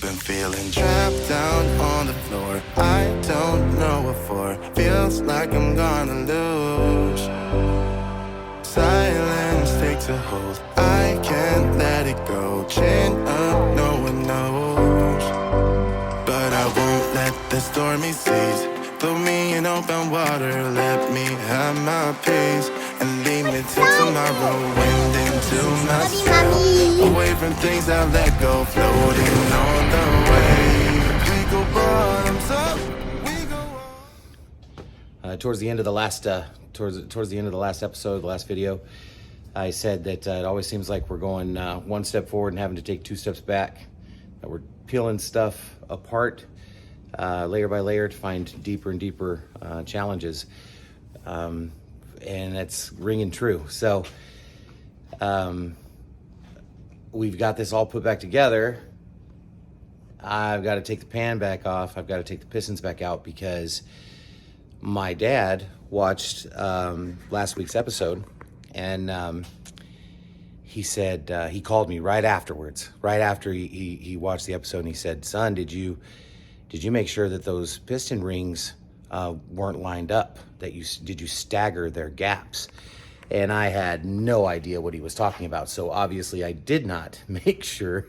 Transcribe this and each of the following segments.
been feeling trapped down on the floor. I don't know what for. Feels like I'm gonna lose. Silence takes a hold. I can't let it go. Chin up, no one knows. But I won't let the stormy seas throw me in open water. Let me have my peace and leave me till tomorrow. Wind into my sail, away from things I let go. Floating on the waves, we go bottoms up, we go. Towards the end of the last towards the end of the last episode, the last video, I said that it always seems like we're going one step forward and having to take 2 steps back. That we're peeling stuff apart layer by layer to find deeper and deeper challenges, and that's ringing true. So we've got this all put back together. I've got to take the pan back off. I've got to take the pistons back out because my dad watched last week's episode, and he said, he called me right afterwards, right after he watched the episode, and he said, "Son, did you make sure that those piston rings weren't lined up? Did you stagger their gaps?" And I had no idea what he was talking about. So obviously I did not make sure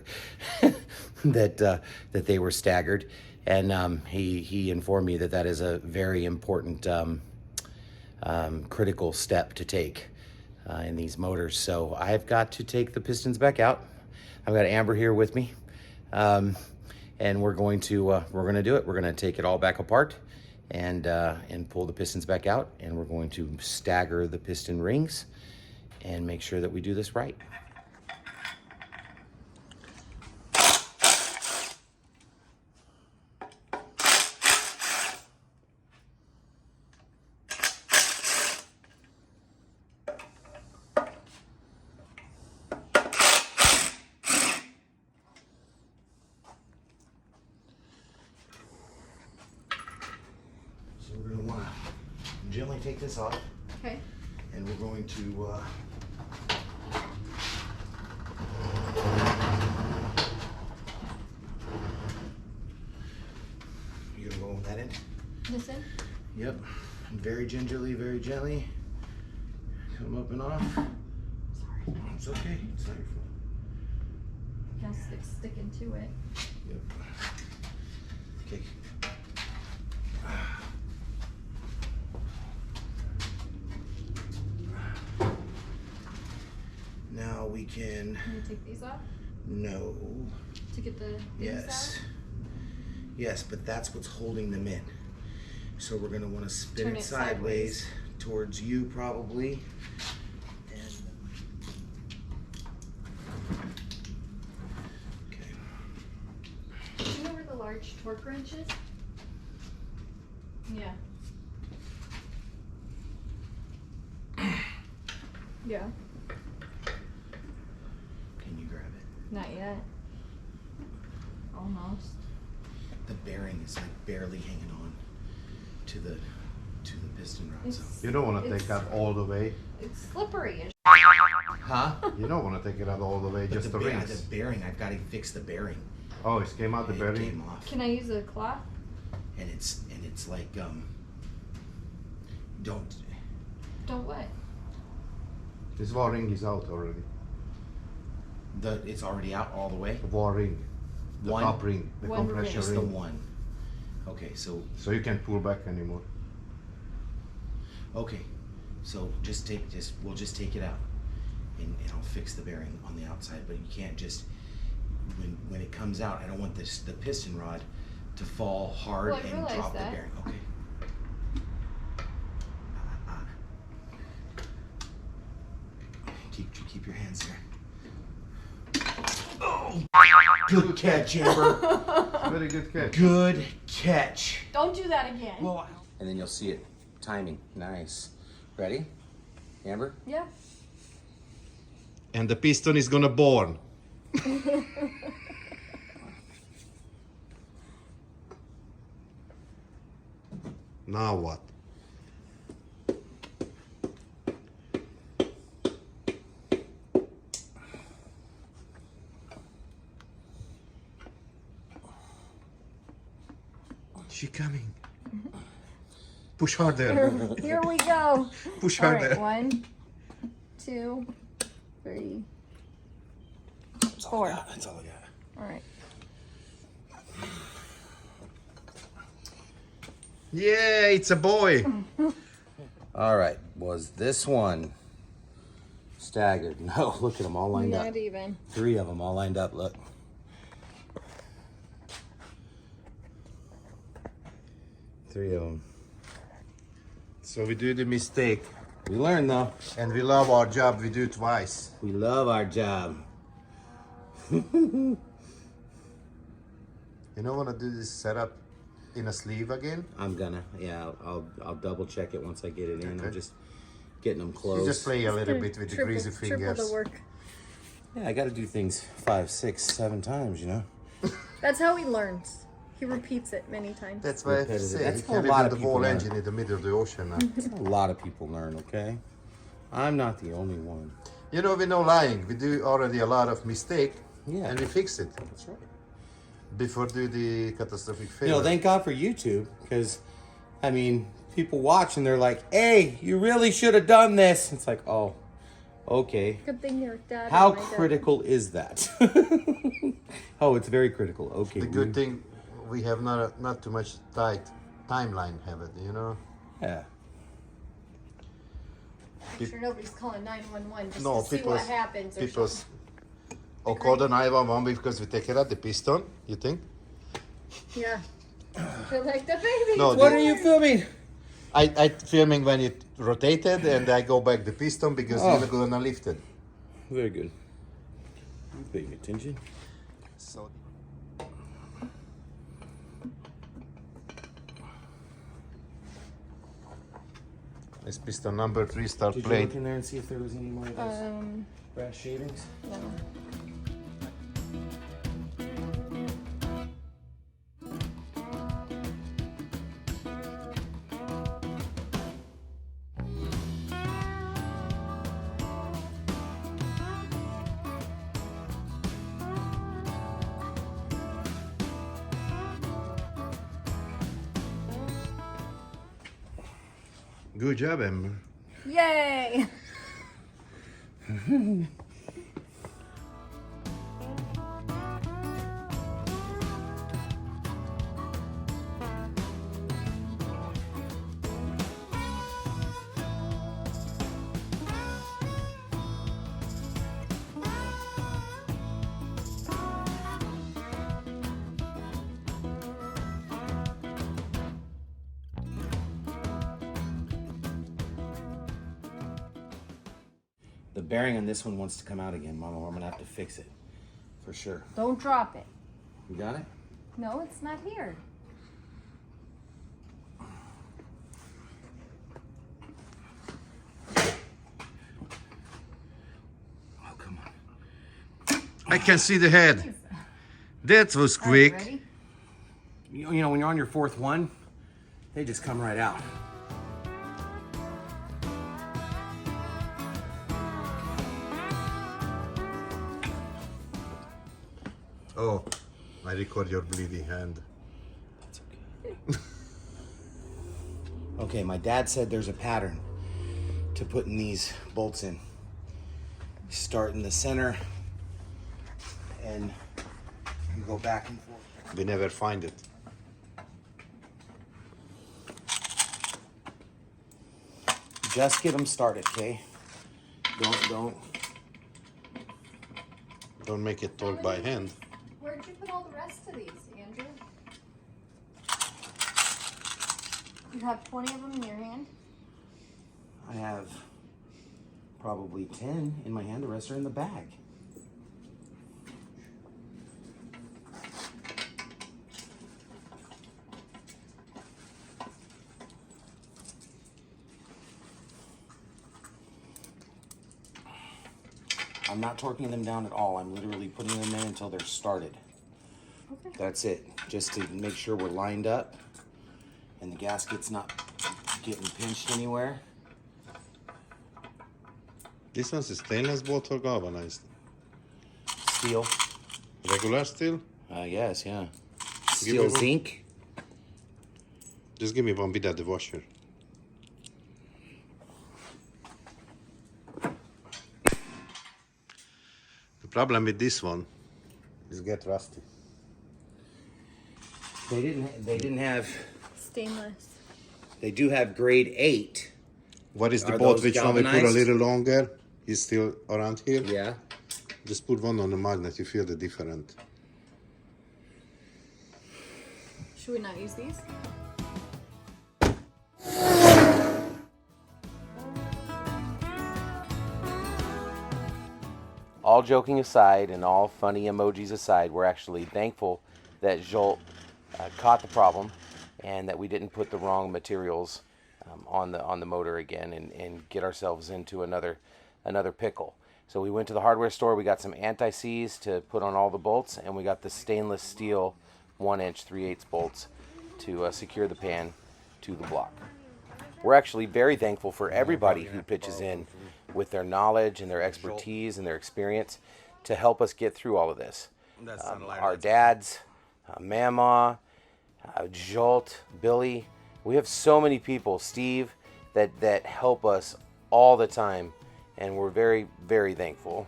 that they were staggered. And he informed me that is a very important critical step to take in these motors. So I've got to take the pistons back out. I've got Amber here with me, and we're going to do it. We're going to take it all back apart and pull the pistons back out, and we're going to stagger the piston rings and make sure that we do this right. We're going to want to gently take this off. Okay. And we're going to you're going to go with that in? This in? Yep. And very gingerly, very gently. Come up and off. Sorry. It's okay. It's not your fault. Now it's sticking to it. Yep. Okay. Now we can. Can you take these off? No. To get the Yes. out? Yes, but that's what's holding them in. So we're going to want to spin Turn it it sideways towards you probably. And okay. Do you know where the large torque wrench is? Yeah. Yeah. Can you grab it? Not yet. Almost. The bearing is like barely hanging on to the piston rod. So. It's, You don't want to it's- take that all the way. It's slippery as Huh? You don't want to take it out all the way, But just the the rings. bearing, I've got to fix the bearing. Oh, it came out the It bearing. came off. Can I use a cloth? And it's like don't. Don't what? This wall ring is out already. It's already out all the way. The wall ring, the One? top ring, the One compression Just ring. the one. Okay, so So you can't pull back anymore. okay, so we'll just take it out, and I'll fix the bearing on the outside. But you can't just when it comes out. I don't want the piston rod to fall hard Well, I and realize drop that. the bearing. Okay. Keep your hands there. Oh, good catch, Amber. Very good catch. Good catch. Don't do that again. Well, and then you'll see it timing. Nice. Ready, Amber? Yeah. And the piston is gonna burn. Now what? She coming. Push harder. Here we go. Push All harder. right, 1, 2, 3, 4. That's all I got. All right. Yeah, it's a boy. All right, was this one staggered? No, look at them all lined Not up. even. 3 of them all lined up, look. 3 of them. So we do the mistake. We learned though. And we love our job, we do it twice. We love our job. You don't want to do this setup in a sleeve again? I'm gonna, yeah, I'll double check it once I get it in. I'm Okay. just getting them You close. just play a little bit with the greasy Triple fingers. the work. Yeah, I got to do things 5, 6, 7 times, you know. That's how he learns. He repeats it many times. That's why I Repetitive. say That's you how a can lot live of the whole people learn. engine in the middle of the ocean now. A lot of people learn, okay? I'm not the only one. You know, we're no lying. We do already a lot of mistake, Yeah. and we fix it That's right. before do the catastrophic You failure. know, thank God for YouTube, because, I mean, people watch and they're like, hey, you really should have done this. It's like, oh, okay. Good thing your dad. How and my dad- critical is that? Oh, it's very critical. Okay. The good thing we have not too much tight timeline have it, you know. Yeah. Make sure nobody's calling 911 just No, to see what happens. Or people something. or call the 911 because we take it out the piston. You think? Yeah. Feel like the baby. No, What are you filming? I filming when it rotated and I go back the piston because Oh. you're gonna lift it. Very good. You paying attention? So this piston number 3 start Did you plate. look in there and see if there was any more of those brass shavings? No. Good job, Amber. Yay! The bearing on this one wants to come out again, Mama. I'm gonna have to fix it. For sure. Don't drop it. You got it? No, it's not here. Oh, come on. I can see the head. That was All right, quick. ready? You know, when you're on your 4th one, they just come right out. Oh, I record your bleeding hand. That's okay. Okay, my dad said there's a pattern to putting these bolts in. Start in the center and you go back and forth. We never find it. Just get them started, okay? Don't. Don't make it torque by hand. Where'd you put all the rest of these, Andrew? You have 20 of them in your hand? I have probably 10 in my hand. The rest are in the bag. I'm not torquing them down at all. I'm literally putting them in until they're started. Okay. That's it. Just to make sure we're lined up and the gasket's not getting pinched anywhere. This one's a stainless bolt or galvanized? Steel. Regular steel? Yes, yeah. Give Steel me one. zinc. Just give me one without the washer. The problem with this one is get rusty. They didn't have. Stainless. They do have grade 8. What is the Are bolt those which one we put a galvanized? little longer? Is still around here? Yeah. Just put one on the magnet, you feel the different. Should we not use these? All joking aside and all funny emojis aside, we're actually thankful that Zsolt caught the problem and that we didn't put the wrong materials on the motor again and get ourselves into another pickle. So we went to the hardware store, we got some anti-seize to put on all the bolts, and we got the stainless steel 1-inch 3/8 bolts to secure the pan to the block. We're actually very thankful for everybody who pitches in with their knowledge and their expertise and their experience to help us get through all of this. Our dads, Mama, Zsolt, Billy. We have so many people, Steve, that help us all the time, and we're very, very thankful.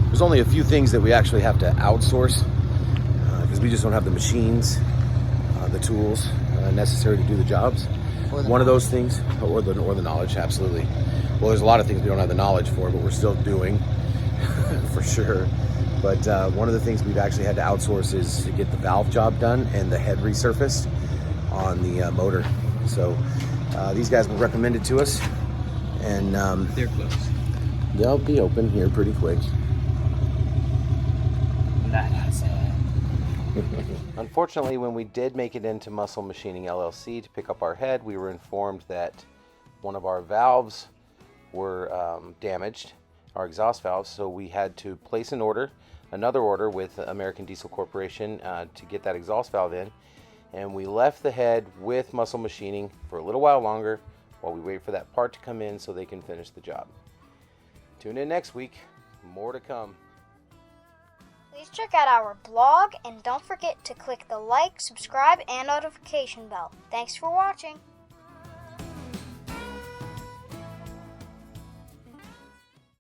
There's only a few things that we actually have to outsource because we just don't have the machines, the tools necessary to do the jobs. One of those things, or the knowledge, absolutely. Well, there's a lot of things we don't have the knowledge for, but we're still doing, for sure. But one of the things we've actually had to outsource is to get the valve job done and the head resurfaced on the motor. So these guys were recommended to us, and They're close. they'll be open here pretty quick. Unfortunately, when we did make it into Muscle Machining LLC to pick up our head, we were informed that one of our valves were damaged, our exhaust valves, so we had to place another order with American Diesel Corporation to get that exhaust valve in, and we left the head with Muscle Machining for a little while longer while we wait for that part to come in so they can finish the job. Tune in next week, more to come. Please check out our blog and don't forget to click the like, subscribe, and notification bell. Thanks for watching.